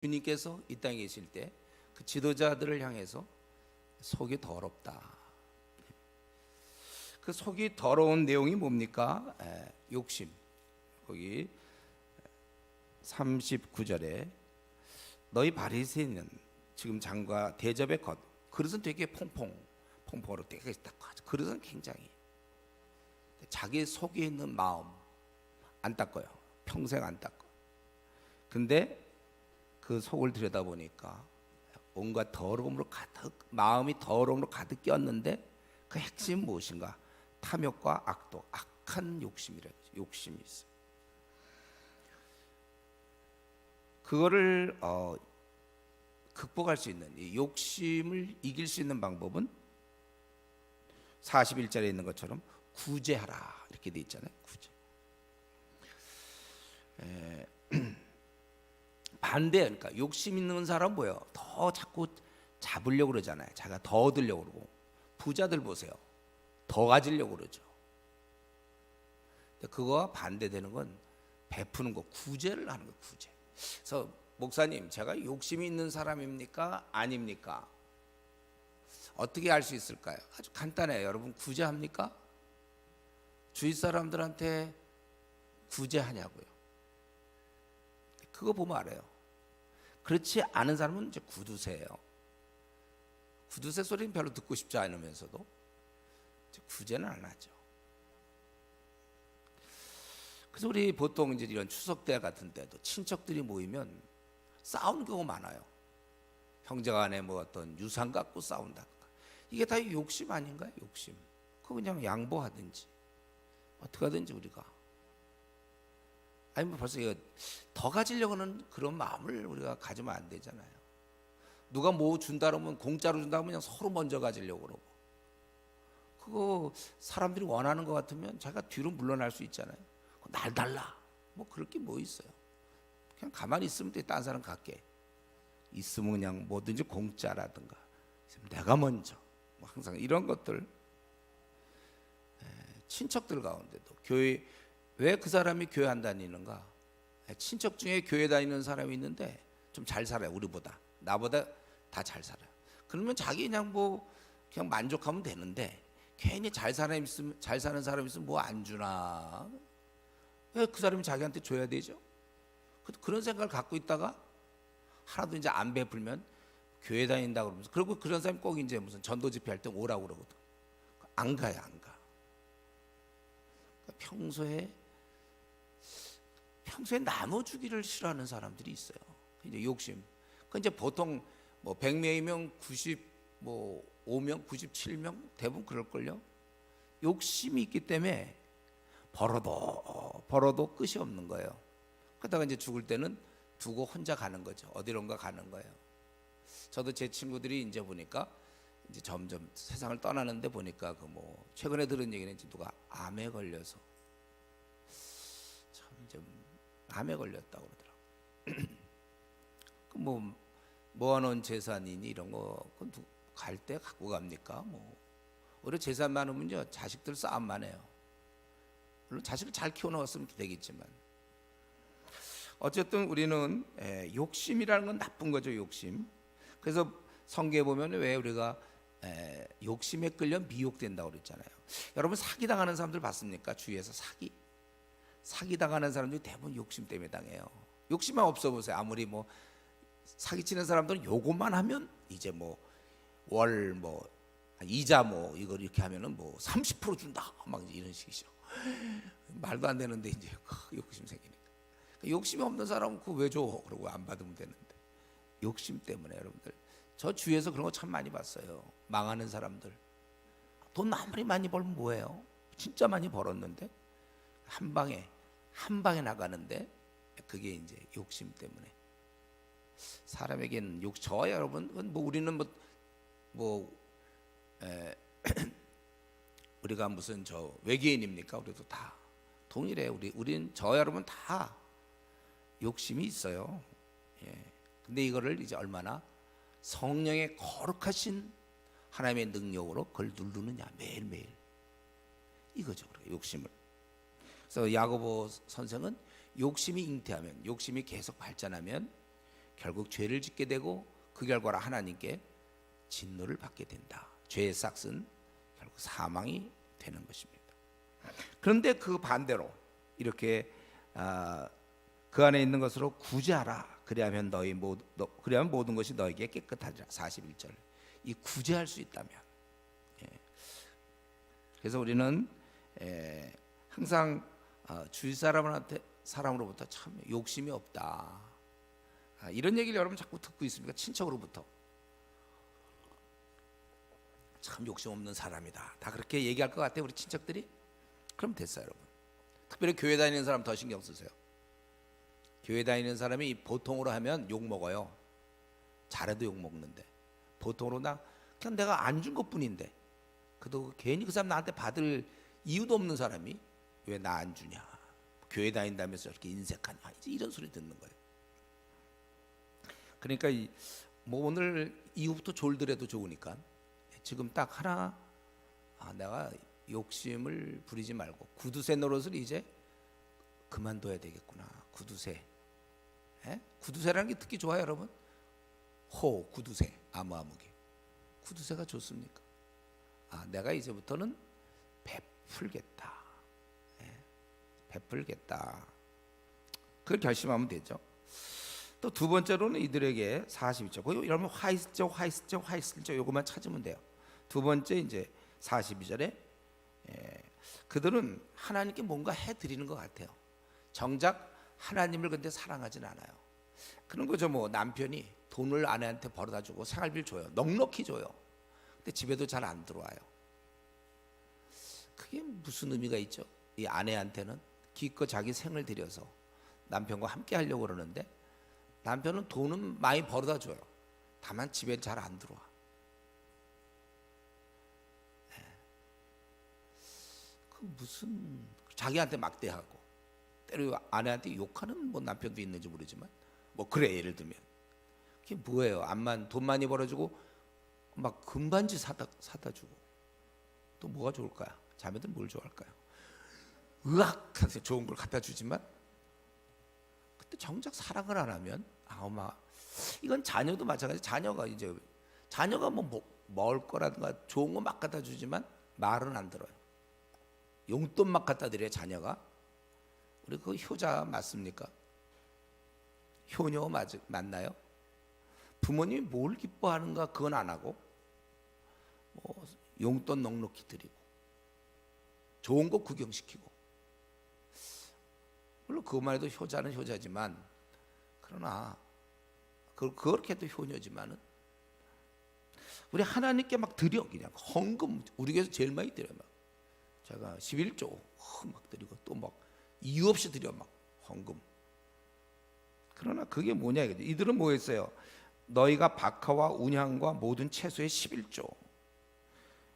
주님께서 이 땅에 계실 때 그 지도자들을 향해서 속이 더럽다. 그 속이 더러운 내용이 뭡니까? 욕심. 거기 39절에 너희 바리새인은 지금 장과 대접의 것, 그릇은 되게 퐁퐁으로 되게 딱 그릇은 굉장히 자기 속에 있는 마음 안 닦아요. 평생 안 닦아. 근데 그 속을 들여다보니까 온갖 더러움으로 가득, 마음이 더러움으로 가득 꼈는데 그 핵심은 무엇인가? 탐욕과 악독, 악한 욕심이라, 욕심이 있어요. 그거를 극복할 수 있는, 이 욕심을 이길 수 있는 방법은 41절에 있는 것처럼 구제하라 이렇게 돼 있잖아요. 구제. 반대, 그러니까 욕심 있는 사람 뭐예요? 더 자꾸 잡으려고 그러잖아요. 자기가 더 얻으려고 그러고. 부자들 보세요. 더 가지려고 그러죠. 그거와 반대되는 건 베푸는 거, 구제를 하는 거, 구제. 그래서 목사님, 제가 욕심이 있는 사람입니까? 아닙니까? 어떻게 알 수 있을까요? 아주 간단해요. 여러분, 구제합니까? 주위 사람들한테 구제하냐고요. 그거 보면 알아요. 그렇지 않은 사람은 이제 구두쇠예요. 구두쇠 소리는 별로 듣고 싶지 않으면서도 구제는 안 하죠. 그래서 우리 보통 이제 이런 추석 때 같은 때도 친척들이 모이면 싸우는 경우가 많아요. 형제간에 뭐 어떤 유산 갖고 싸운다든가. 이게 다 욕심 아닌가요? 욕심. 그거 그냥 양보하든지 어떻게 하든지 우리가. 아니 뭐 벌써 이거 더 가지려고 하는 그런 마음을 우리가 가지면 안 되잖아요. 누가 뭐 준다 그러면 공짜로 준다 그러면 그냥 서로 먼저 가지려고 그러고. 그거 사람들이 원하는 것 같으면 자기가 뒤로 물러날 수 있잖아요. 날 달라. 뭐 그럴 게 뭐 있어요. 그냥 가만히 있으면 돼. 딴 사람 갖게. 있으면 그냥 뭐든지 공짜라든가. 내가 먼저. 뭐 항상 이런 것들. 친척들 가운데도 교회, 왜 그 사람이 교회 안 다니는가? 친척 중에 교회 다니는 사람이 있는데 좀 잘 살아요. 우리보다. 나보다 다 잘 살아요. 그러면 자기 그냥 뭐 그냥 만족하면 되는데 괜히 잘 사는 사람 있으면 뭐 안 주나? 왜 그 사람이 자기한테 줘야 되죠? 그런 생각을 갖고 있다가 하나도 이제 안 베풀면 교회 다닌다 그러면서, 그리고 그런 사람이 꼭 이제 무슨 전도 집회 할 때 오라고 그러거든. 안 가요, 안 가. 평소에 나눠주기를 싫어하는 사람들이 있어요. 이제 욕심. 그 이제 보통 뭐 100명이면 95명, 97명 대부분 그럴걸요. 욕심이 있기 때문에 벌어도 끝이 없는 거예요. 그러다가 이제 죽을 때는 두고 혼자 가는 거죠. 어디론가 가는 거예요. 저도 제 친구들이 이제 보니까 이제 점점 세상을 떠나는데 보니까 그 뭐 최근에 들은 얘기는 이제 누가 암에 걸려서 참 암에 걸렸다고 그러더라고. 그 뭐 모아놓은 재산이니 이런 거 갈 때 갖고 갑니까? 뭐 오히려 재산 많으면요 자식들 싸움만 해요. 물론 자식을 잘 키워놓았으면 되겠지만 어쨌든 우리는 욕심이라는 건 나쁜 거죠. 욕심. 그래서 성경에 보면 왜 우리가 욕심에 끌려 미혹된다고 그랬잖아요. 여러분 사기당하는 사람들 봤습니까? 주위에서 사기당하는 사람들이 대부분 욕심 때문에 당해요. 욕심만 없어 보세요. 아무리 뭐 사기치는 사람들은 요것만 하면 이제 뭐 월 뭐 이자 뭐 이걸 이렇게 하면은 뭐 30% 준다 막 이런 식이죠. 말도 안 되는데 이제 욕심 생기니까. 욕심이 없는 사람은 그거 왜 줘? 그러고 안 받으면 되는데. 욕심 때문에 여러분들. 저 주위에서 그런 거 참 많이 봤어요. 망하는 사람들. 돈 아무리 많이 벌면 뭐예요? 진짜 많이 벌었는데 한 방에 나가는데 그게 이제 욕심 때문에. 사람에게는 저와 여러분 뭐 우리는 우리가 무슨 저 외계인입니까? 우리도 다 동일해. 우린 저와 여러분 다 욕심이 있어요. 예. 근데 이거를 이제 얼마나 성령의 거룩하신 하나님의 능력으로 그걸 누르느냐 매일매일 이거죠. 욕심을. 그래서 야고보 선생은 욕심이 잉태하면, 욕심이 계속 발전하면 결국 죄를 짓게 되고 그 결과로 하나님께 진노를 받게 된다. 죄의 싹은 결국 사망이 되는 것입니다. 그런데 그 반대로 이렇게 그 안에 있는 것으로 구제하라. 그리하면 그리하면 모든 것이 너에게 깨끗하리라. 41절. 이 구제할 수 있다면. 그래서 우리는 항상 주위 사람으로부터 참 욕심이 없다. 이런 얘기를 여러분 자꾸 듣고 있습니까? 친척으로부터 참 욕심 없는 사람이다. 다 그렇게 얘기할 것 같아요, 우리 친척들이. 그럼 됐어요, 여러분. 특별히 교회 다니는 사람 더 신경 쓰세요. 교회 다니는 사람이 보통으로 하면 욕 먹어요. 잘해도 욕 먹는데, 보통으로 그냥 내가 안 준 것뿐인데, 그래도 괜히 그 사람 나한테 받을 이유도 없는 사람이 왜 나 안 주냐, 교회 다닌다면서 이렇게 인색하냐, 이제 이런 소리 듣는 거예요. 그러니까 뭐 오늘 이후부터 졸더라도 좋으니까 지금 딱 하나, 내가 욕심을 부리지 말고 구두쇠 노릇을 이제 그만둬야 되겠구나. 구두쇠. 구두쇠라는 게 듣기 좋아요, 여러분. 구두쇠, 아무개. 구두쇠가 좋습니까? 내가 이제부터는 베풀겠다. 베풀겠다. 그걸 결심하면 되죠. 또 두 번째로는 이들에게 42절. 여러분 화이스죠, 요것만 찾으면 돼요. 두 번째 이제 42절에 그들은 하나님께 뭔가 해드리는 것 같아요. 정작 하나님을 근데 사랑하진 않아요. 그런 거죠. 뭐 남편이 돈을 아내한테 벌어다 주고 생활비를 줘요. 넉넉히 줘요. 근데 집에도 잘 안 들어와요. 그게 무슨 의미가 있죠? 이 아내한테는 기껏 자기 생을 들여서 남편과 함께 하려고 그러는데 남편은 돈은 많이 벌어다 줘요. 다만 집에 잘 안 들어와. 그 무슨 자기한테 막대하고 때로 아내한테 욕하는 뭐 남편도 있는지 모르지만 뭐 그래, 예를 들면 그게 뭐예요? 돈 많이 벌어주고 막 금반지 사다 주고 또 뭐가 좋을까요? 자매들 뭘 좋아할까요? 으악 하면서 좋은 걸 갖다 주지만 그때 정작 사랑을 안 하면 이건 자녀도 마찬가지. 자녀가 뭐 먹을 거라든가 좋은 거 막 갖다 주지만 말은 안 들어요. 용돈 막 갖다 드려요, 자녀가. 우리 그 효자 맞습니까? 효녀 맞나요? 부모님이 뭘 기뻐하는가 그건 안 하고 뭐 용돈 넉넉히 드리고 좋은 거 구경시키고, 물론 그것만 해도 효자는 효자지만, 그러나 그렇게 해도 효녀지만은 우리 하나님께 막 드려, 그냥 헌금. 우리 교회에서 제일 많이 드려요. 막 제가 11조 막 드리고 또 막 이유 없이 드려, 막 헌금. 그러나 그게 뭐냐 이거죠. 이들은 뭐 했어요? 너희가 박하와 운향과 모든 채소의 11조.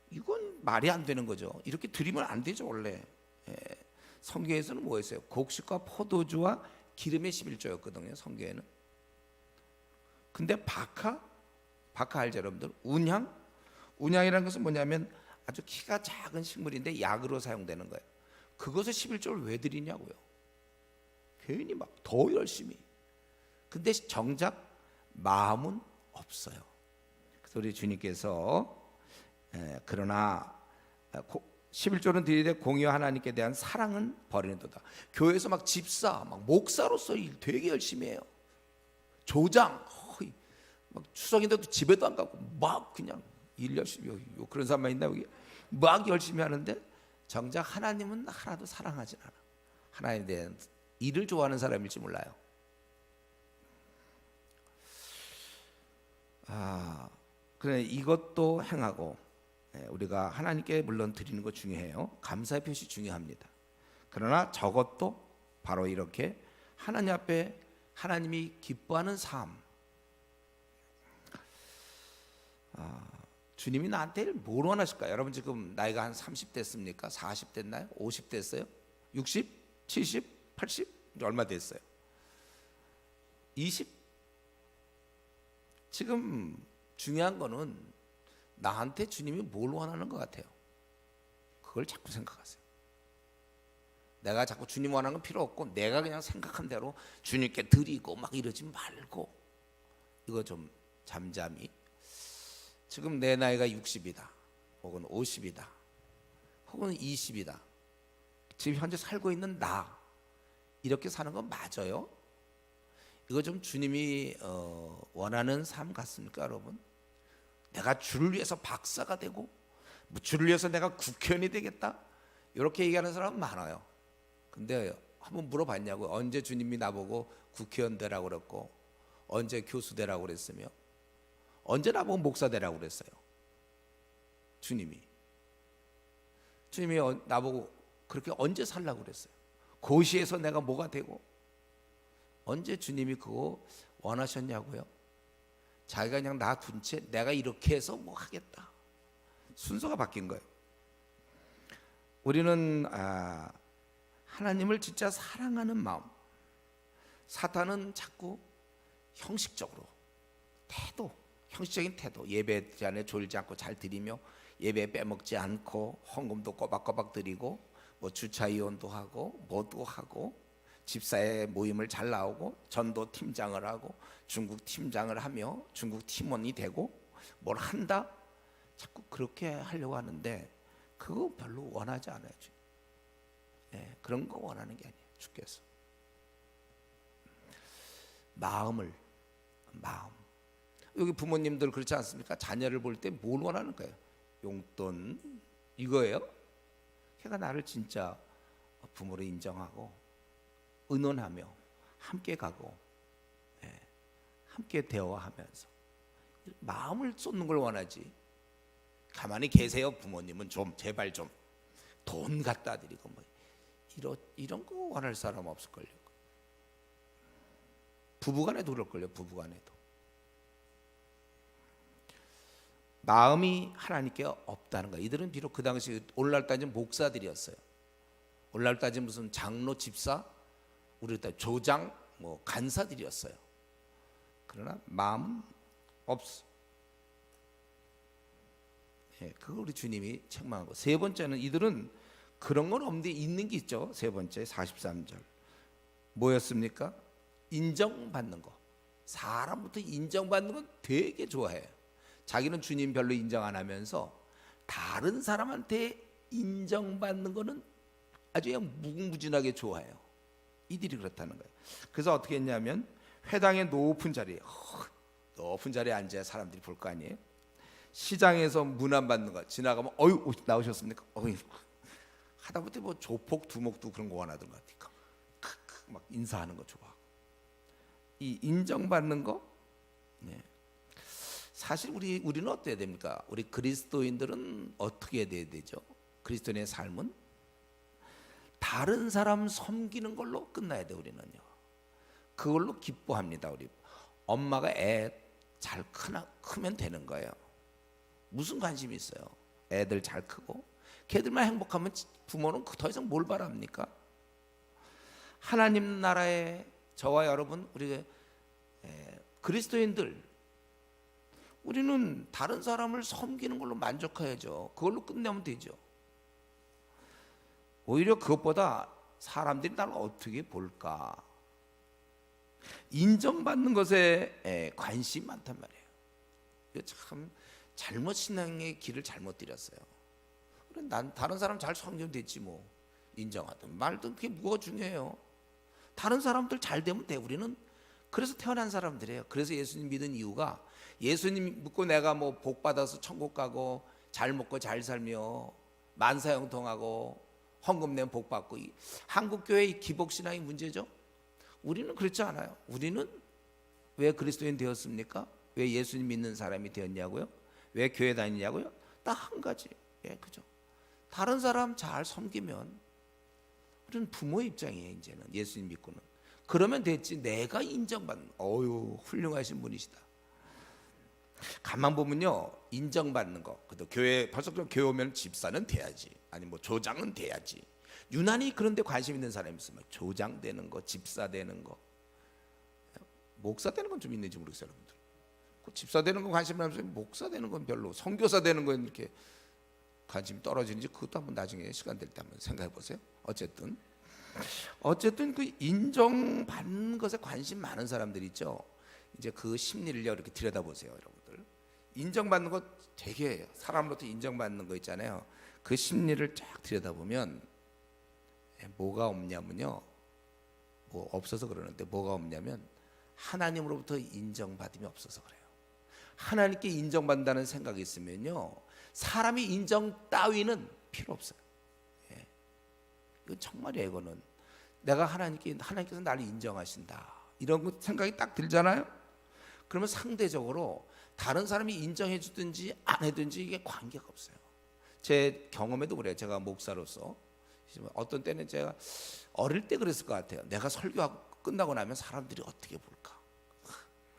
이건 말이 안 되는 거죠. 이렇게 드리면 안 되죠, 원래. 성경에서는 뭐 했어요? 곡식과 포도주와 기름의 11조였거든요, 성경에는. 근데 박하 알죠, 여러분들? 운향이라는 것은 뭐냐면 아주 키가 작은 식물인데 약으로 사용되는 거예요. 그것을 11조를 왜 드리냐고요. 괜히 막 더 열심히. 근데 정작 마음은 없어요. 그래서 우리 주님께서 그러나 11조는 드리되 공의와 하나님께 대한 사랑은 버리는도다. 교회에서 막 집사, 막 목사로서 일 되게 열심히 해요. 조장, 막 추석인데도 집에도 안 가고 막 그냥 일 열심히 해요. 그런 사람만 있나 여기? 막 열심히 하는데 정작 하나님은 하나도 사랑하지 않아. 하나님에 대한 일을 좋아하는 사람일지 몰라요. 그래 이것도 행하고, 우리가 하나님께 물론 드리는 거 중요해요. 감사의 표시 중요합니다. 그러나 저것도 바로 이렇게 하나님 앞에 하나님이 기뻐하는 삶. 주님이 나한테 뭘 원하실까요? 여러분 지금 나이가 한 30 됐습니까? 40 됐나요? 50 됐어요? 60? 70? 80? 얼마 됐어요? 20? 지금 중요한 거는 나한테 주님이 뭘 원하는 것 같아요. 그걸 자꾸 생각하세요. 내가 자꾸 주님 원하는 건 필요 없고 내가 그냥 생각한 대로 주님께 드리고 막 이러지 말고 이거 좀 잠잠히. 지금 내 나이가 60이다 혹은 50이다 혹은 20이다. 지금 현재 살고 있는 나 이렇게 사는 건 맞아요? 이거 좀 주님이 원하는 삶 같습니까, 여러분? 내가 주를 위해서 박사가 되고 주를 위해서 내가 국회의원이 되겠다 이렇게 얘기하는 사람은 많아요. 근데 한번 물어봤냐고요. 언제 주님이 나보고 국회의원 되라고 그랬고 언제 교수 되라고 그랬으며 언제 나보고 목사 되라고 그랬어요? 주님이 나보고 그렇게 언제 살라고 그랬어요? 고시에서 내가 뭐가 되고 언제 주님이 그거 원하셨냐고요? 자기가 그냥 놔둔 채 내가 이렇게 해서 뭐 하겠다. 순서가 바뀐 거예요. 우리는 하나님을 진짜 사랑하는 마음. 사탄은 자꾸 형식적으로 형식적인 태도, 예배 시간에 졸지 않고 잘 드리며 예배 빼먹지 않고 헌금도 꼬박꼬박 드리고 뭐 주차 이용도 하고 뭐도 하고 집사의 모임을 잘 나오고 전도 팀장을 하고 중국 팀장을 하며 중국 팀원이 되고 뭘 한다. 자꾸 그렇게 하려고 하는데 그거 별로 원하지 않아요. 그런 거 원하는 게 아니에요. 주께서 마음 여기 부모님들 그렇지 않습니까? 자녀를 볼 때 뭘 원하는 거예요? 용돈 이거예요? 걔가 나를 진짜 부모로 인정하고 의논하며 함께 가고 함께 대화하면서 마음을 쏟는 걸 원하지. 가만히 계세요 부모님은 좀 제발 좀 돈 갖다 드리고 뭐 이런 거 원할 사람 없을걸요. 부부간에도 그럴걸요. 부부간에도 마음이 하나님께 없다는 거예요. 이들은 비록 그 당시 오늘날 따지면 목사들이었어요. 오늘날 따지면 무슨 장로, 집사, 우리 따 조장, 뭐 간사들이었어요. 그러나 마음은 없어. 그걸 우리 주님이 책망한 거. 세 번째는 이들은 그런 건 없는데 있는 게 있죠. 세 번째 43절 뭐였습니까? 인정받는 거. 사람부터 인정받는 건 되게 좋아해요. 자기는 주님 별로 인정 안 하면서 다른 사람한테 인정받는 거는 아주 그냥 무궁무진하게 좋아해요. 이들이 그렇다는 거예요. 그래서 어떻게 했냐면 회당의 높은 자리에 앉아야 사람들이 볼 거 아니에요. 시장에서 문안 받는 거 지나가면 어유 나오셨습니까? 어유 하다못해 뭐 조폭 두목도 그런 거 원하던 것 같으니까 막 인사하는 거 좋아하고 이 인정받는 거. 사실 우리는 어때야 됩니까? 우리 그리스도인들은 어떻게 돼야 되죠? 그리스도인의 삶은 다른 사람 섬기는 걸로 끝나야 돼. 우리는요. 그걸로 기뻐합니다. 우리 엄마가 애 잘 크면 되는 거예요. 무슨 관심이 있어요? 애들 잘 크고 걔들만 행복하면 부모는 더 이상 뭘 바랍니까? 하나님 나라에 저와 여러분 우리 그리스도인들 우리는 다른 사람을 섬기는 걸로 만족해야죠. 그걸로 끝내면 되죠. 오히려 그것보다 사람들이 나를 어떻게 볼까? 인정받는 것에 관심이 많단 말이에요. 이거 참 잘못 신앙의 길을 잘못 들였어요. 그래, 난 다른 사람 잘 섬기면 되지 뭐. 인정하든 말든 그게 뭐가 중요해요. 다른 사람들 잘 되면 돼. 우리는 그래서 태어난 사람들이에요. 그래서 예수님 믿은 이유가 예수님 믿고 내가 뭐 복 받아서 천국 가고 잘 먹고 잘 살며 만사형통하고 헌금 내면 복 받고 한국 교회의 기복 신앙이 문제죠. 우리는 그렇지 않아요. 우리는 왜 그리스도인 되었습니까? 왜 예수님 믿는 사람이 되었냐고요? 왜 교회 다니냐고요? 딱 한 가지. 그죠? 다른 사람 잘 섬기면 우리는 부모의 입장이에요. 이제는 예수님 믿고는 그러면 됐지. 내가 인정받는 어유 훌륭하신 분이시다. 가만 보면요 인정받는 거. 그래도 교회 벌써 교회 오면 집사는 돼야지. 아니 뭐 조장은 돼야지. 유난히 그런데 관심 있는 사람이 있으면 조장 되는 거, 집사 되는 거, 목사 되는 건 좀 있는지 모르겠어요, 여러분들. 집사 되는 건 관심 없으면 목사 되는 건 별로, 선교사 되는 건 이렇게 관심이 떨어지는지 그것도 한번 나중에 시간 될 때 한번 생각해 보세요. 어쨌든 그 인정받는 것에 관심 많은 사람들 있죠. 이제 그 심리를 이렇게 들여다보세요, 여러분들. 인정받는 거 되게 사람으로부터 인정받는 거 있잖아요. 그 심리를 쫙 들여다보면 뭐가 없냐면요, 뭐 없어서 그러는데 뭐가 없냐면 하나님으로부터 인정받음이 없어서 그래요. 하나님께 인정받는다는 생각이 있으면요, 사람이 인정 따위는 필요 없어요. 예. 이건 정말이에요. 이거는 내가 하나님께서 나를 인정하신다, 이런 생각이 딱 들잖아요. 그러면 상대적으로 다른 사람이 인정해 주든지 안 해든지 이게 관계가 없어요. 제 경험에도 그래요. 제가 목사로서 어떤 때는 제가 어릴 때 그랬을 것 같아요. 내가 설교하고 끝나고 나면 사람들이 어떻게 볼까.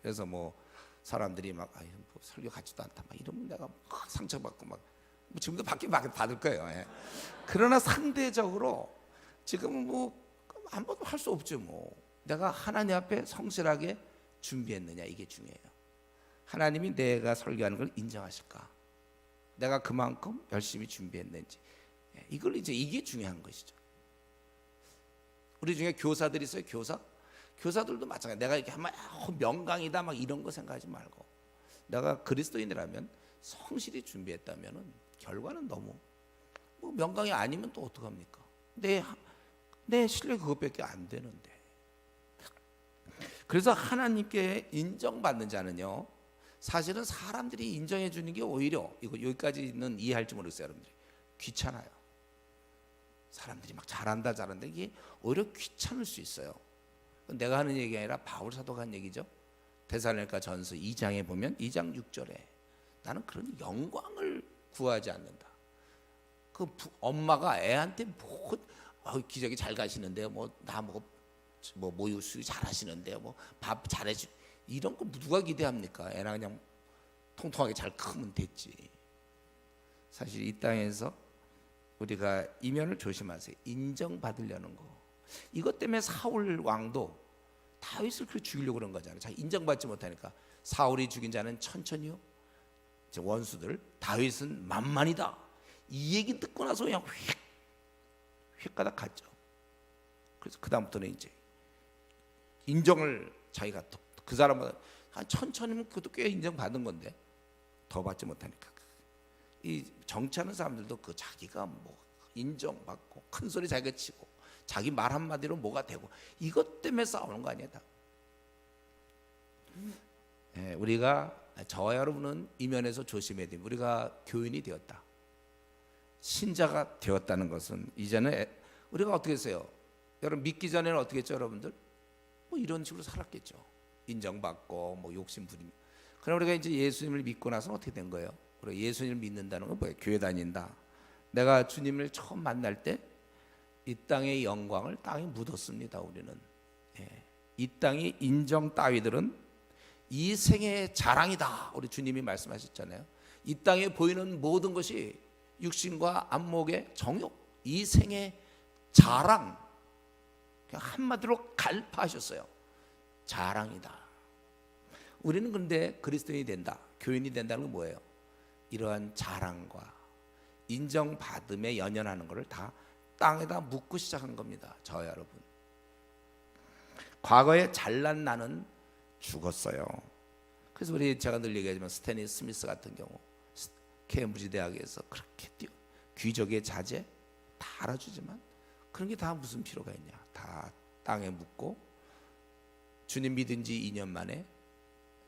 그래서 뭐 사람들이 막 뭐 설교 같지도 않다 막 이러면 내가 막 상처받고 막 지금도 받을 거예요. 예. 그러나 상대적으로 지금은 뭐 아무것도 할 수 없죠. 뭐 내가 하나님 앞에 성실하게 준비했느냐, 이게 중요해요. 하나님이 내가 설교하는 걸 인정하실까, 내가 그만큼 열심히 준비했는지, 이걸 이제 이게 중요한 것이죠. 우리 중에 교사들이 있어요. 교사들도 마찬가지. 내가 이렇게 하면 명강이다 막 이런 거 생각하지 말고, 내가 그리스도인이라면 성실히 준비했다면은 결과는 너무 뭐 명강이 아니면 또 어떡합니까? 내 실력이 그것밖에 안 되는데. 그래서 하나님께 인정받는 자는요, 사실은 사람들이 인정해 주는 게 오히려 여기까지는 이해할지 모르겠어요. 여러분들이 귀찮아요. 사람들이 막 잘한다 이게 오히려 귀찮을 수 있어요. 내가 하는 얘기가 아니라 바울 사도가 한 얘기죠. 데살로니가 전서 2장에 보면 2장 6절에 나는 그런 영광을 구하지 않는다. 그 엄마가 애한테 기저귀 잘 가시는데요, 뭐 모유수유 잘 하시는데요, 뭐 밥 잘해주, 이런 거 누가 기대합니까? 애랑 그냥 통통하게 잘 크면 됐지. 사실 이 땅에서 우리가 이면을 조심하세요. 인정받으려는 거. 이것 때문에 사울 왕도 다윗을 그렇게 죽이려고 그런 거잖아요. 자기 인정받지 못하니까. 사울이 죽인 자는 천천히요, 원수들, 다윗은 만만이다, 이 얘기 듣고 나서 그냥 휙가닥 갔죠. 그래서 그 다음부터는 이제 인정을 자기가 그 사람보다 한 천천히면 그것도 꽤 인정받은 건데 더 받지 못하니까. 이 정치하는 사람들도 그 자기가 뭐 인정받고 큰 소리 자기가 치고 자기 말 한마디로 뭐가 되고, 이것 때문에 싸우는 거 아니야 다. 우리가, 저와 여러분은 이면에서 조심해야 됩니다. 우리가 교인이 되었다, 신자가 되었다는 것은 이제는 우리가 어떻게 했어요? 여러분 믿기 전에는 어떻게 했죠? 여러분들 뭐 이런 식으로 살았겠죠. 인정받고 뭐 욕심 부리며. 그럼 우리가 이제 예수님을 믿고 나서는 어떻게 된 거예요? 우리가 예수님을 믿는다는 건 뭐예요? 교회 다닌다. 내가 주님을 처음 만날 때 이 땅의 영광을 땅에 묻었습니다. 우리는. 이 땅의 인정 따위들은 이 생의 자랑이다, 우리 주님이 말씀하셨잖아요. 이 땅에 보이는 모든 것이 육신과 안목의 정욕, 이 생의 자랑, 그냥 한마디로 갈파하셨어요. 자랑이다. 우리는 그런데 그리스도인이 된다, 교인이 된다는 건 뭐예요? 이러한 자랑과 인정받음에 연연하는 것을 다 땅에다 묻고 시작한 겁니다. 저와 여러분, 과거에 잘난 나는 죽었어요. 그래서 제가 늘 얘기하지만 스탠리 스미스 같은 경우 케임브리지 대학에서 그렇게 귀족의 자제 다 알아주지만 그런 게 다 무슨 필요가 있냐, 다 땅에 묻고 주님 믿은 지 2년 만에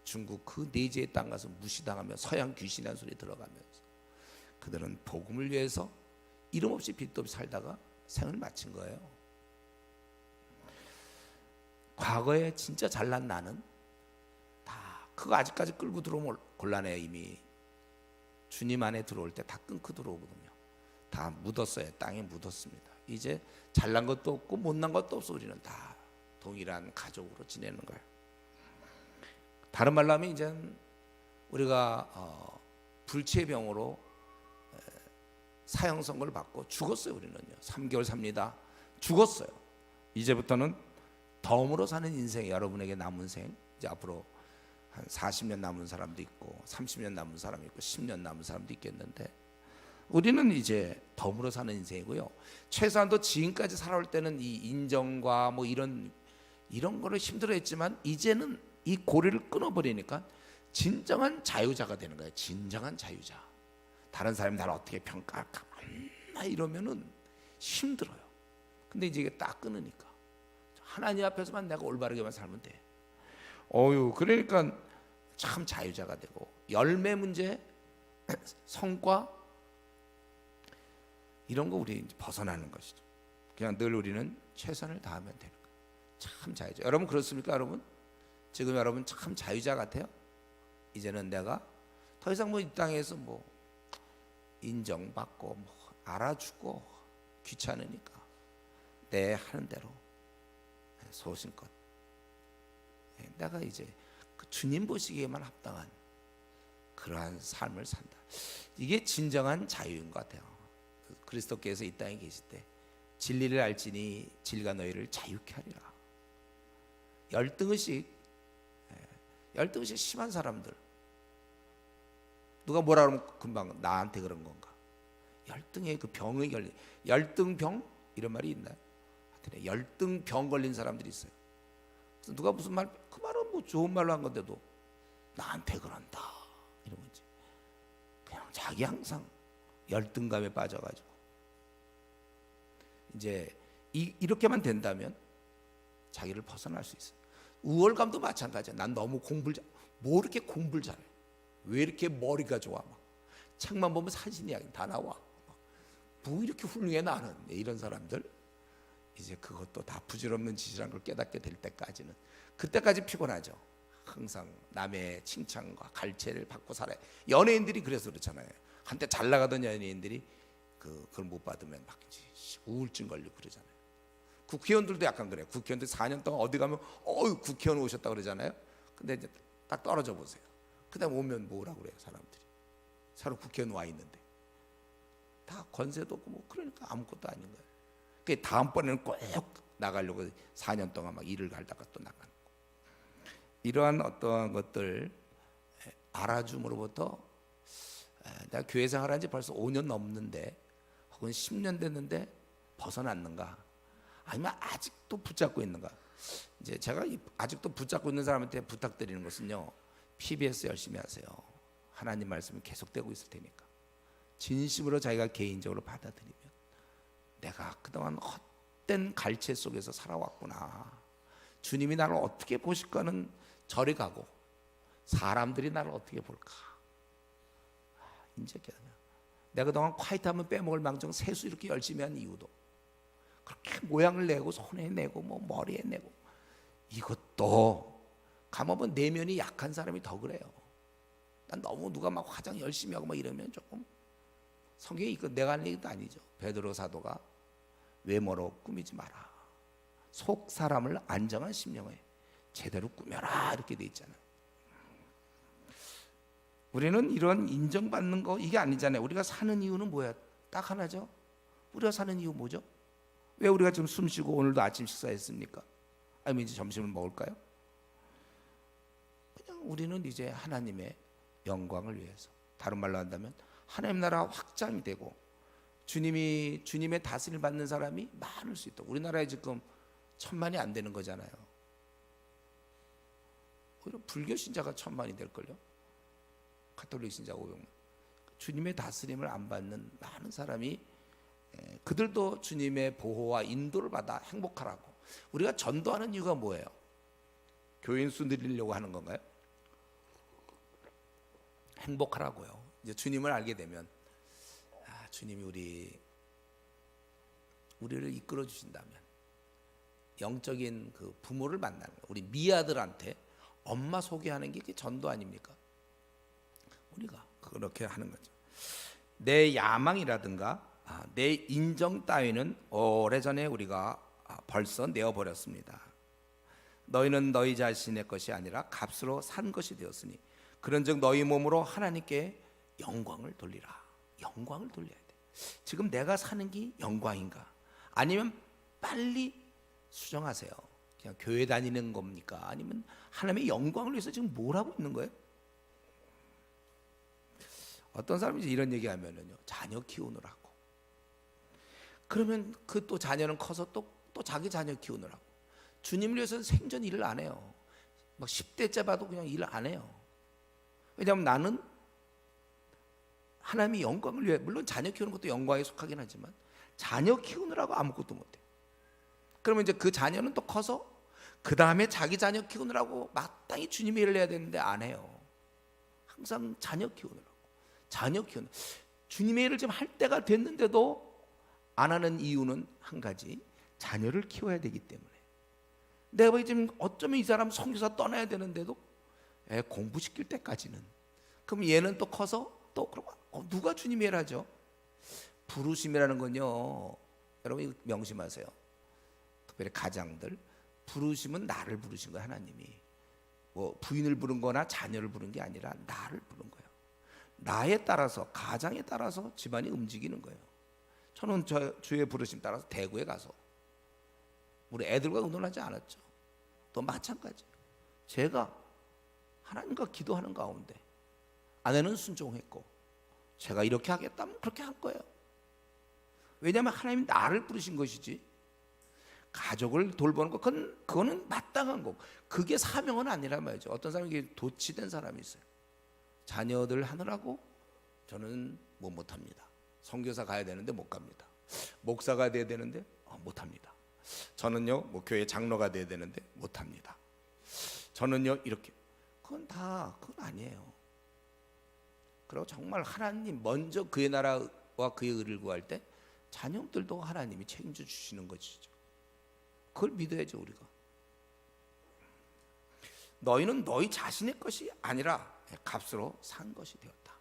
중국 그 내지의 땅 가서 무시당하며 서양 귀신이라는 소리 들어가면서 그들은 복음을 위해서 이름 없이 빚도 없이 살다가 생을 마친 거예요. 과거에 진짜 잘난 나는 다 그거 아직까지 끌고 들어오면 곤란해요. 이미 주님 안에 들어올 때 다 끊고 들어오거든요. 다 묻었어요. 땅에 묻었습니다. 이제 잘난 것도 없고 못난 것도 없어. 우리는 다 동일한 가족으로 지내는 거예요. 다른 말로 하면 이제 우리가 불치병으로 사형 선고를 받고 죽었어요. 우리는요. 3개월 삽니다. 죽었어요. 이제부터는 덤으로 사는 인생이 여러분에게 남은 생, 이제 앞으로 한 40년 남은 사람도 있고 30년 남은 사람이 있고 10년 남은 사람도 있겠는데, 우리는 이제 덤으로 사는 인생이고요. 최소한도 지금까지 살아올 때는 이 인정과 뭐 이런 거를 힘들어했지만 이제는 이 고리를 끊어버리니까 진정한 자유자가 되는 거예요. 진정한 자유자. 다른 사람이 나를 어떻게 평가할까 이러면은 힘들어요. 근데 이제 이게 딱 끊으니까 하나님 앞에서만 내가 올바르게만 살면 돼. 그러니까 참 자유자가 되고, 열매 문제, 성과 이런 거 우리 벗어나는 것이죠. 그냥 늘 우리는 최선을 다하면 되는 거예요. 참 자유자. 여러분 그렇습니까? 여러분 지금 여러분 참 자유자 같아요? 이제는 내가 더 이상 이 땅에서 인정받고 알아주고 귀찮으니까 내 하는 대로 소신껏 내가 이제 그 주님 보시기에만 합당한 그러한 삶을 산다. 이게 진정한 자유인 것 같아요. 그리스도께서 이 땅에 계실 때 진리를 알지니 진리가 너희를 자유케 하리라. 열등의식 심한 사람들, 누가 뭐라 그러면 금방 나한테 그런 건가? 열등의 그 병이 걸린, 열등병 이런 말이 있나요? 하여튼 열등병 걸린 사람들이 있어요. 그래서 누가 무슨 말, 그 말은 좋은 말로 한 건데도 나한테 그런다 이런 거지. 그냥 자기 항상 열등감에 빠져가지고 이제 이렇게만 된다면 자기를 벗어날 수 있어요. 우월감도 마찬가지야. 난 너무 뭐 이렇게 공부를 잘해? 왜 이렇게 머리가 좋아? 책만 보면 사진이 다 나와. 뭐 이렇게 훌륭해 나는. 이런 사람들 이제 그것도 다 부질없는 짓이라는 걸 깨닫게 될 때까지는, 그때까지 피곤하죠. 항상 남의 칭찬과 갈채를 받고 살아요. 연예인들이 그래서 그렇잖아요. 한때 잘 나가던 연예인들이 그걸 못 받으면 막 우울증 걸리고 그러잖아요. 국회의원들도 약간 그래요. 국회의원들 4년 동안 어디 가면 국회의원 오셨다 그러잖아요. 근데 이제 딱 떨어져 보세요. 그다음 오면 뭐라고 그래요, 사람들이. 서로 국회의원 와 있는데 다 권세도 없고 그러니까 아무것도 아닌 거예요. 그 다음번에는 꼭 나가려고 4년 동안 막 일을 갈다가 또 나가는 거. 이러한 어떠한 것들 알아줌으로부터, 내가 교회 생활한 지 벌써 5년 넘는데 혹은 10년 됐는데 벗어났는가? 아니면 아직도 붙잡고 있는가? 이제 제가 아직도 붙잡고 있는 사람한테 부탁드리는 것은요, PBS 열심히 하세요. 하나님 말씀이 계속되고 있을 테니까 진심으로 자기가 개인적으로 받아들이면, 내가 그동안 헛된 갈채 속에서 살아왔구나, 주님이 나를 어떻게 보실까는 절에 가고 사람들이 나를 어떻게 볼까, 이제 내가 그동안 콰이트하면 빼먹을 망정 세수 이렇게 열심히 한 이유도 그렇게 모양을 내고 손에 내고 머리에 내고, 이것도 가만보면 내면이 약한 사람이 더 그래요. 난 너무 누가 막 화장 열심히 하고 이러면 조금, 성경이 이거 내가 하는 얘기도 아니죠. 베드로 사도가 외모로 꾸미지 마라, 속 사람을 안정한 심령에 제대로 꾸며라 이렇게 돼 있잖아요. 우리는 이런 인정받는 거 이게 아니잖아요. 우리가 사는 이유는 뭐야? 딱 하나죠. 우리가 사는 이유 뭐죠? 왜 우리가 지금 숨 쉬고 오늘도 아침 식사했습니까? 아니면 이제 점심을 먹을까요? 그냥 우리는 이제 하나님의 영광을 위해서, 다른 말로 한다면 하나님 나라 확장이 되고 주님의 다스림을 받는 사람이 많을 수 있도록. 우리나라에 지금 1000만이 안 되는 거잖아요. 오히려 불교 신자가 1000만이 될걸요. 가톨릭 신자가 500만. 주님의 다스림을 안 받는 많은 사람이, 그들도 주님의 보호와 인도를 받아 행복하라고. 우리가 전도하는 이유가 뭐예요? 교인 수 늘리려고 하는 건가요? 행복하라고요. 이제 주님을 알게 되면, 주님이 우리를 이끌어 주신다면 영적인 그 부모를 만나는 거예요. 우리 미아들한테 엄마 소개하는 게 전도 아닙니까? 우리가 그렇게 하는 거죠. 내 야망이라든가 내 인정 따위는 오래전에 우리가 벌써 내어버렸습니다. 너희는 너희 자신의 것이 아니라 값으로 산 것이 되었으니 그런즉 너희 몸으로 하나님께 영광을 돌리라. 영광을 돌려야 돼. 지금 내가 사는 게 영광인가? 아니면 빨리 수정하세요. 그냥 교회 다니는 겁니까? 아니면 하나님의 영광을 위해서 지금 뭘 하고 있는 거예요? 어떤 사람이 이런 얘기하면은요, 자녀 키우느라고. 그러면 그 또 자녀는 커서 또 자기 자녀 키우느라고. 주님을 위해서는 생전 일을 안 해요. 막 10대째 봐도 그냥 일 안 해요. 왜냐하면 나는 하나님의 영광을 위해, 물론 자녀 키우는 것도 영광에 속하긴 하지만 자녀 키우느라고 아무것도 못해. 그러면 이제 그 자녀는 또 커서 그 다음에 자기 자녀 키우느라고 마땅히 주님의 일을 해야 되는데 안 해요. 항상 자녀 키우느라고, 자녀 키우는, 주님의 일을 지금 할 때가 됐는데도 안 하는 이유는 한 가지, 자녀를 키워야 되기 때문에. 내가 지금 어쩌면 이 사람 선교사 떠나야 되는데도 애 공부시킬 때까지는, 그럼 얘는 또 커서 또 그럼 누가 주님의 일을 하죠? 부르심이라는 건요, 여러분 명심하세요. 특별히 가장들, 부르심은 나를 부르신 거예요. 하나님이 뭐 부인을 부른 거나 자녀를 부른 게 아니라 나를 부른 거예요. 나에 따라서, 가장에 따라서 집안이 움직이는 거예요. 저는 주의 부르심 따라서 대구에 가서 우리 애들과 의논하지 않았죠. 또 마찬가지, 제가 하나님과 기도하는 가운데 아내는 순종했고 제가 이렇게 하겠다면 그렇게 할 거예요. 왜냐하면 하나님이 나를 부르신 것이지, 가족을 돌보는 거 그거는 마땅한 거고, 그게 사명은 아니란 말이죠. 어떤 사람이 도취된 사람이 있어요. 자녀들 하느라고 저는 못합니다. 선교사 가야 되는데 못 갑니다. 목사가 돼야 되는데 못합니다. 저는요 뭐 교회 장로가 돼야 되는데 못합니다. 저는요 이렇게, 그건 아니에요. 그리고 정말 하나님 먼저 그의 나라와 그의 의를 구할 때 자녀들도 하나님이 책임져 주시는 것이죠. 그걸 믿어야죠. 우리가 너희는 너희 자신의 것이 아니라 값으로 산 것이 되었다.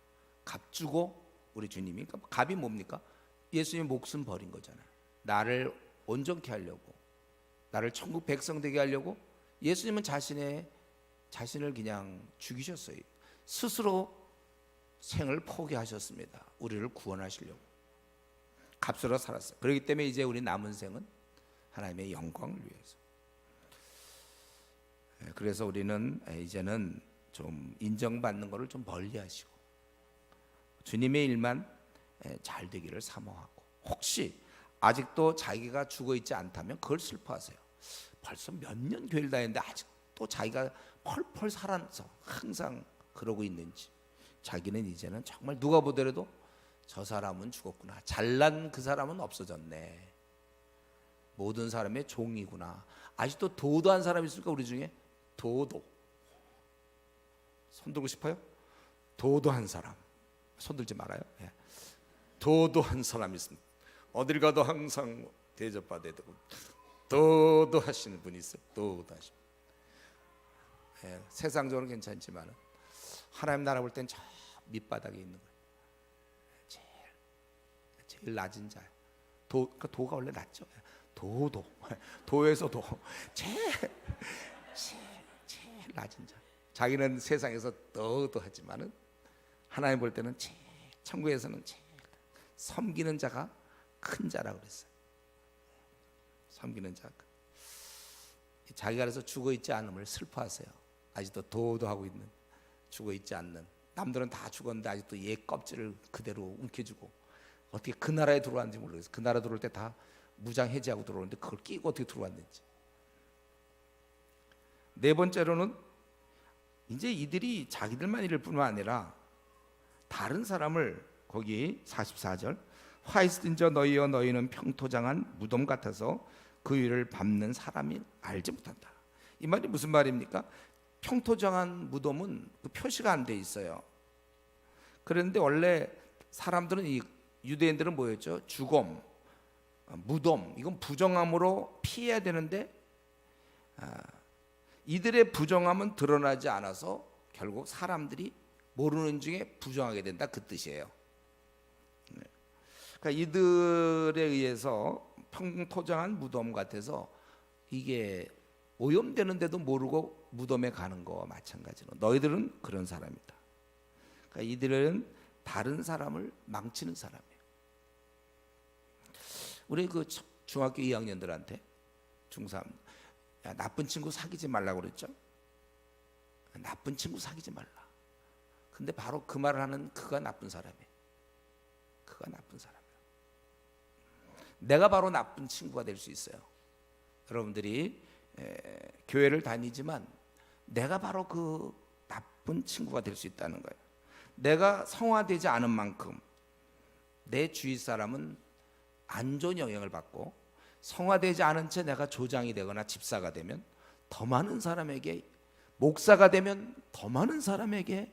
값 주고, 우리 주님이, 값이 뭡니까? 예수님의 목숨 버린 거잖아요. 나를 온전케 하려고, 나를 천국 백성 되게 하려고 예수님은 자신을 그냥 죽이셨어요. 스스로 생을 포기하셨습니다. 우리를 구원하시려고 값으로 살았어요. 그렇기 때문에 이제 우리 남은 생은 하나님의 영광을 위해서. 그래서 우리는 이제는 좀 인정받는 것을 좀 멀리하시고 주님의 일만 잘 되기를 사모하고, 혹시 아직도 자기가 죽어 있지 않다면 그걸 슬퍼하세요. 벌써 몇 년 교회를 다녔는데 아직도 자기가 펄펄 살아서 항상 그러고 있는지, 자기는 이제는 정말 누가 보더라도 저 사람은 죽었구나, 잘난 그 사람은 없어졌네, 모든 사람의 종이구나. 아직도 도도한 사람이 있을까? 우리 중에 도도, 손 들고 싶어요? 도도한 사람 손 들지 말아요. 도도한 사람이 있습니다. 어딜 가도 항상 대접받아야 되고 도도하시는 분이 있어요. 도도하신. 세상적으로는 괜찮지만 하나님 나라 볼 땐 저 밑바닥에 있는 거예요. 제일 낮은 자. 도가 원래 낮죠. 도에서 제일 낮은 자. 자기는 세상에서 도도하지만은 하나님 볼 때는 천국에서는 제일 섬기는 자가 큰 자라고 그랬어요. 섬기는 자. 자기가 그래서 죽어 있지 않음을 슬퍼하세요. 아직도 도도하고 있는, 죽어 있지 않는, 남들은 다 죽었는데 아직도 옛 껍질을 그대로 움켜쥐고, 어떻게 그 나라에 들어왔는지 모르겠어요. 그 나라 들어올 때 다 무장 해제하고 들어오는데 그걸 끼고 어떻게 들어왔는지. 네 번째로는 이제 이들이 자기들만 이럴 뿐만 아니라 다른 사람을, 거기 44절, 화 있은 저 너희여 너희는 평토장한 무덤 같아서 그 위를 밟는 사람이 알지 못한다. 이 말이 무슨 말입니까? 평토장한 무덤은 그 표시가 안 돼 있어요. 그런데 원래 사람들은, 이 유대인들은 뭐였죠? 죽음, 무덤, 이건 부정함으로 피해야 되는데 이들의 부정함은 드러나지 않아서 결국 사람들이 모르는 중에 부정하게 된다, 그 뜻이에요. 그러니까 이들에 의해서 평토장한 무덤 같아서 이게 오염되는데도 모르고 무덤에 가는 거와 마찬가지로 너희들은 그런 사람이다. 그러니까 이들은 다른 사람을 망치는 사람이에요. 우리 그 중학교 2학년들한테 중3, 야, 나쁜 친구 사귀지 말라고 그랬죠. 나쁜 친구 사귀지 말라. 근데 바로 그 말을 하는 그가 나쁜 사람이에요. 그가 나쁜 사람이에요. 내가 바로 나쁜 친구가 될 수 있어요. 여러분들이 교회를 다니지만 내가 바로 그 나쁜 친구가 될 수 있다는 거예요. 내가 성화되지 않은 만큼 내 주위 사람은 안 좋은 영향을 받고, 성화되지 않은 채 내가 조장이 되거나 집사가 되면 더 많은 사람에게, 목사가 되면 더 많은 사람에게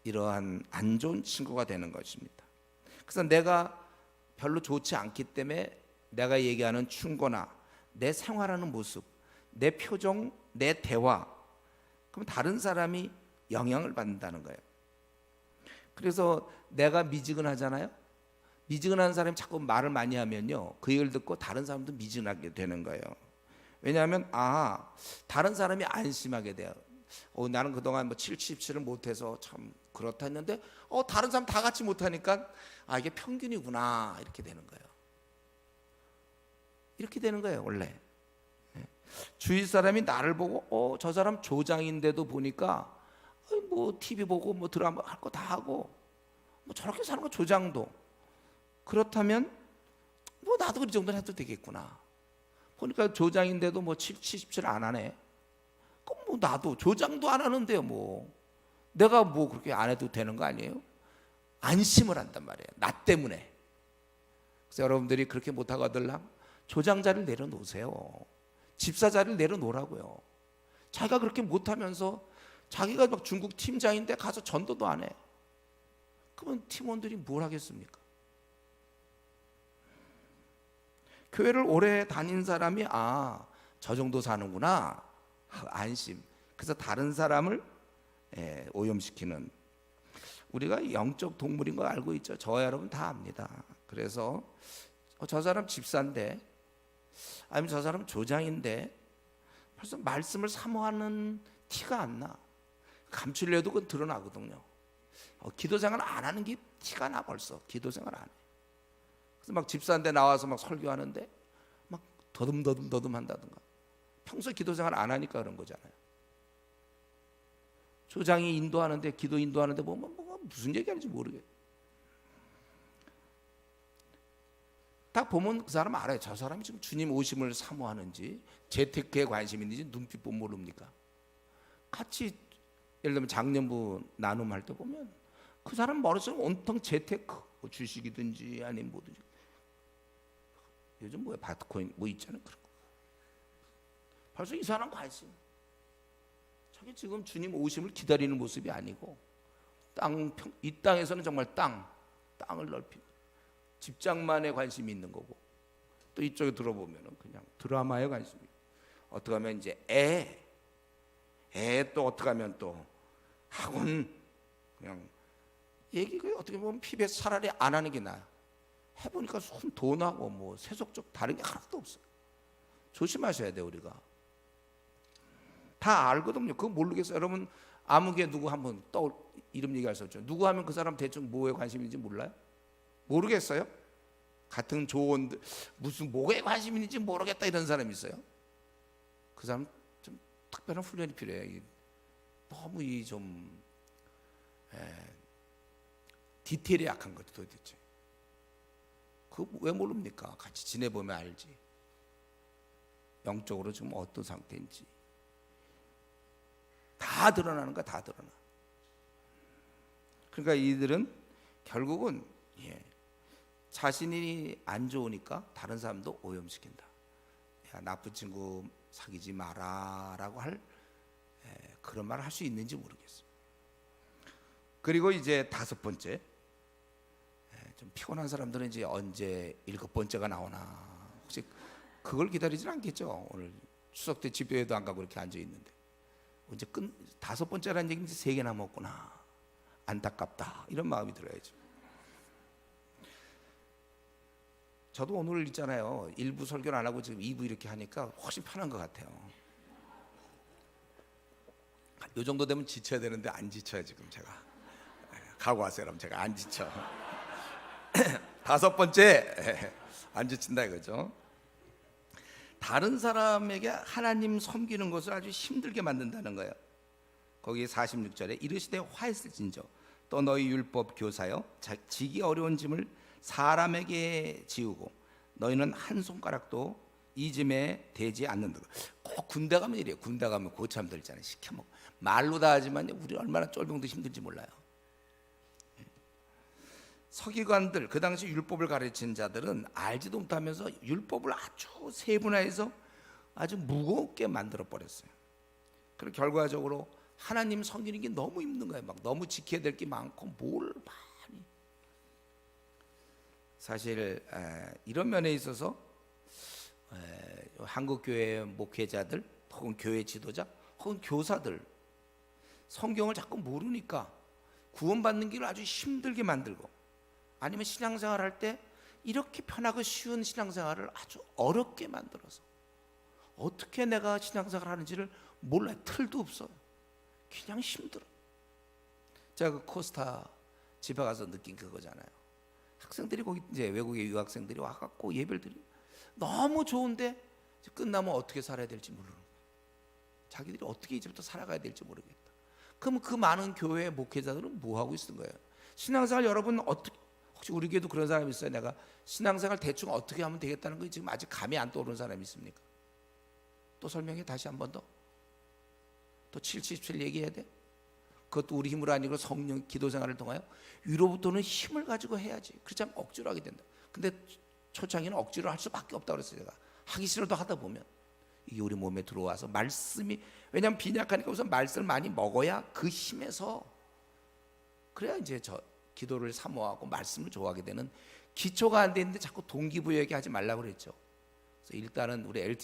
이러한 안 좋은 친구가 되는 것입니다. 그래서 내가 별로 좋지 않기 때문에 내가 얘기하는 충고나 내 생활하는 모습, 내 표정, 내 대화, 그럼 다른 사람이 영향을 받는다는 거예요. 그래서 내가 미지근하잖아요. 미지근한 사람이 자꾸 말을 많이 하면요, 그 얘기를 듣고 다른 사람도 미지근하게 되는 거예요. 왜냐하면 다른 사람이 안심하게 돼요. 나는 그동안 뭐 77을 못해서 참 그렇다 했는데 다른 사람 다 같이 못하니까 이게 평균이구나, 이렇게 되는 거예요. 이렇게 되는 거예요 원래. 주위 사람이 나를 보고 저 사람 조장인데도 보니까 뭐 TV 보고 뭐 드라마 할 거 다 하고 뭐 저렇게 사는 거 조장도, 그렇다면 뭐 나도 그 정도는 해도 되겠구나. 보니까 조장인데도 뭐 77 안 하네. 그럼 뭐 나도 조장도 안 하는데요, 뭐 내가 뭐 그렇게 안 해도 되는 거 아니에요? 안심을 한단 말이에요, 나 때문에. 그래서 여러분들이 그렇게 못하거들랑 조장자를 내려놓으세요. 집사자를 내려놓으라고요. 자기가 그렇게 못하면서 자기가 막 중국 팀장인데 가서 전도도 안 해. 그러면 팀원들이 뭘 하겠습니까? 교회를 오래 다닌 사람이 저 정도 사는구나, 안심. 그래서 다른 사람을 오염시키는, 우리가 영적 동물인 거 알고 있죠. 저와 여러분 다 압니다. 그래서 저 사람 집사인데, 아니면 저 사람 조장인데 벌써 말씀을 사모하는 티가 안 나. 감추려도 그건 드러나거든요. 기도생활 안 하는 게 티가 나. 벌써 기도생활 안 해. 그래서 막 집사인데 나와서 막 설교하는데 막 더듬더듬 한다든가. 평소 기도생활 안 하니까 그런 거잖아요. 조장이 인도하는데, 기도 인도하는데 보면 무슨 얘기하는지 모르겠어요. 딱 보면 그 사람 알아요. 저 사람이 지금 주님 오심을 사모하는지, 재테크에 관심이 있는지 눈빛 보면 모릅니까? 같이 예를 들면 작년부 나눔할 때 보면 그 사람 머릿속에 온통 재테크, 뭐 주식이든지 아니면 뭐든지, 요즘 뭐야 바트코인 뭐 있잖아요, 그런 거. 벌써 이 사람 관심, 자기 지금 주님 오심을 기다리는 모습이 아니고 이 땅에서는 정말 땅을 넓히고 집장만에 관심이 있는 거고, 또 이쪽에 들어보면은 그냥 드라마에 관심이, 어떻게 하면 이제 또 어떻게 하면 또 학원, 그냥 얘기가 어떻게 보면 PBS 차라리 안 하는 게 나아요. 해보니까 손 돈하고 뭐 세속적 다른 게 하나도 없어요. 조심하셔야 돼요. 우리가 다 알거든요. 그거 모르겠어요. 여러분 아무개 누구 한번 이름 얘기할 수 없죠. 누구 하면 그 사람 대충 뭐에 관심이 있는지 몰라요? 모르겠어요? 같은 조언들 무슨 뭐에 관심이 있는지 모르겠다 이런 사람이 있어요? 그 사람 좀 특별한 훈련이 필요해요. 너무 디테일이 약한 거죠. 도대체 그거 왜 모릅니까? 같이 지내보면 알지. 영적으로 지금 어떤 상태인지 다 드러나는 거야. 다 드러나. 그러니까 이들은 결국은 자신이 안 좋으니까 다른 사람도 오염시킨다. 야, 나쁜 친구 사귀지 마라 라고 할 그런 말을 할 수 있는지 모르겠어요. 그리고 이제 5번째, 좀 피곤한 사람들은 이제 언제 7번째가 나오나, 혹시 그걸 기다리진 않겠죠. 오늘 추석 때 집회에도 안 가고 이렇게 앉아 있는데 이제 5번째라는 얘기는 이제 3개 남았구나, 안타깝다, 이런 마음이 들어야죠. 저도 오늘 있잖아요, 1부 설교를 안 하고 지금 2부 이렇게 하니까 훨씬 편한 것 같아요. 이 정도 되면 지쳐야 되는데 안 지쳐요. 지금 제가 각오하세요. 그럼 제가 안 지쳐. 5번째, 안 지친다 이거죠. 다른 사람에게 하나님 섬기는 것을 아주 힘들게 만든다는 거예요. 거기 46절에 이르시되 화했을진저 또 너희 율법 교사여 지기 어려운 짐을 사람에게 지우고 너희는 한 손가락도 이즘에 되지 않는다. 꼭 군대 가면 이래요. 군대 가면 고참들 있잖아요. 시켜먹 말로 다 하지만 우리 얼마나 쫄병도 힘든지 몰라요. 서기관들, 그 당시 율법을 가르친 자들은 알지도 못하면서 율법을 아주 세분화해서 아주 무겁게 만들어 버렸어요. 그리고 결과적으로 하나님 섬기는 게 너무 힘든 거예요. 막 너무 지켜야 될 게 많고 뭘 많이. 사실 이런 면에 있어서 한국 교회 목회자들 혹은 교회 지도자 혹은 교사들 성경을 자꾸 모르니까 구원받는 길을 아주 힘들게 만들고, 아니면 신앙생활 할 때 이렇게 편하고 쉬운 신앙생활을 아주 어렵게 만들어서 어떻게 내가 신앙생활 하는지를 몰라요. 틀도 없어요. 그냥 힘들어. 제가 그 코스타 집에 가서 느낀 그거잖아요. 학생들이 거기 이제 외국의 유학생들이 와갖고 예배를 드리 너무 좋은데 끝나면 어떻게 살아야 될지 모르는 거예요. 자기들이 어떻게 이제부터 살아가야 될지 모르겠다. 그럼 그 많은 교회 목회자들은 뭐 하고 있는 거예요? 신앙생활 여러분 어떻게, 혹시 우리 교회도 그런 사람이 있어요? 내가 신앙생활 대충 어떻게 하면 되겠다는 거 지금 아직 감이 안 떠오르는 사람이 있습니까? 또 설명해 다시 한 번 더. 또 77 얘기해야 돼? 그것도 우리 힘으로 아니고 성령 기도 생활을 통하여 위로부터는 힘을 가지고 해야지. 그렇지 않으면 억지로 하게 된다. 근데 초창기는 억지로 할 수밖에 없다고 그랬어요. 제가 하기 싫어도 하다 보면 이게 우리 몸에 들어와서 말씀이, 왜냐하면 빈약하니까 우선 말씀을 많이 먹어야 그 힘에서, 그래야 이제 저 기도를 사모하고 말씀을 좋아하게 되는, 기초가 안 돼 있는데 자꾸 동기부여 얘기하지 말라고 그랬죠. 그래서 일단은 우리 LT